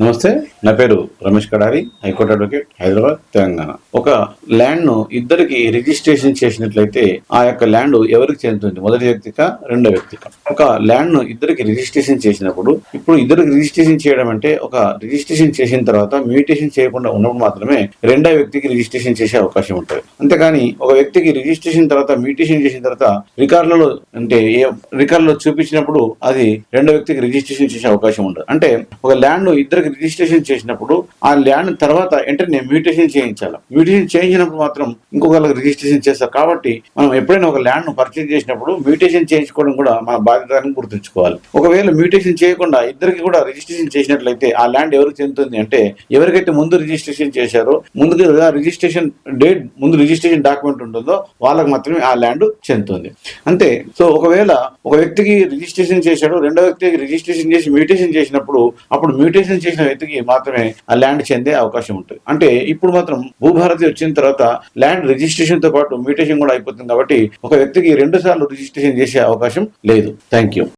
నమస్తే, నా పేరు రమేష్ కడారి, హైకోర్టు అడ్వకేట్, హైదరాబాద్, తెలంగాణ. ఒక ల్యాండ్ ను ఇద్దరికి రిజిస్ట్రేషన్ చేసినట్లయితే ఆ యొక్క ల్యాండ్ ఎవరికి చెందుతుంది? మొదటి వ్యక్తిక, రెండో వ్యక్తిక? ఒక ల్యాండ్ ను ఇద్దరికి రిజిస్ట్రేషన్ చేసినప్పుడు, ఇప్పుడు ఇద్దరికి రిజిస్ట్రేషన్ చేయడం అంటే ఒక రిజిస్ట్రేషన్ చేసిన తర్వాత మ్యూటేషన్ చేయకుండా ఉన్నప్పుడు మాత్రమే రెండో వ్యక్తికి రిజిస్ట్రేషన్ చేసే అవకాశం ఉంటుంది. అంతేకాని ఒక వ్యక్తికి రిజిస్ట్రేషన్ తర్వాత మ్యూటేషన్ చేసిన తర్వాత రికార్డులలో రికార్డులో చూపించినప్పుడు అది రెండో వ్యక్తికి రిజిస్ట్రేషన్ చేసే అవకాశం ఉండదు. అంటే ఒక ల్యాండ్ ఇద్దరికి రిజిస్ట్రేషన్ చేసినప్పుడు ఆ ల్యాండ్ తర్వాత వెంటనే మ్యూటేషన్ చేయించాలి. మ్యూటేషన్ చేయించినప్పుడు మాత్రం ఇంకొకరికి రిజిస్ట్రేషన్ చేస్తారు. కాబట్టి మనం ఎప్పుడైనా ఒక ల్యాండ్ ను పర్చేజ్ చేసినప్పుడు మ్యూటేషన్ చేయించుకోవడం కూడా మన బాధ్యతను గుర్తుంచుకోవాలి. ఒకవేళ మ్యూటేషన్ చేయకుండా ఇద్దరికి కూడా రిజిస్ట్రేషన్ చేసినట్లయితే ఆ ల్యాండ్ ఎవరికి చెందుతుంది అంటే, ఎవరికైతే ముందు రిజిస్ట్రేషన్ చేశారో, ముందుగా రిజిస్ట్రేషన్ డేట్, ముందు రిజిస్ట్రేషన్ డాక్యుమెంట్ ఉంటుందో వాళ్ళకి మాత్రమే ఆ ల్యాండ్ చెందుతుంది. అంతే. సో ఒకవేళ ఒక వ్యక్తికి రిజిస్ట్రేషన్ చేశాడు, రెండో వ్యక్తికి రిజిస్ట్రేషన్ చేసి మ్యూటేషన్ చేసినప్పుడు అప్పుడు మ్యూటేషన్ చేసిన వ్యక్తికి మాత్రమే ఆ ల్యాండ్ చెందే అవకాశం ఉంటుంది. అంటే ఇప్పుడు మాత్రం భూభారతి వచ్చిన తర్వాత ల్యాండ్ రిజిస్ట్రేషన్ తో పాటు మ్యూటేషన్ కూడా అయిపోతుంది. కాబట్టి ఒక వ్యక్తికి 2 సార్లు రిజిస్ట్రేషన్ చేసే అవకాశం లేదు. Thank you.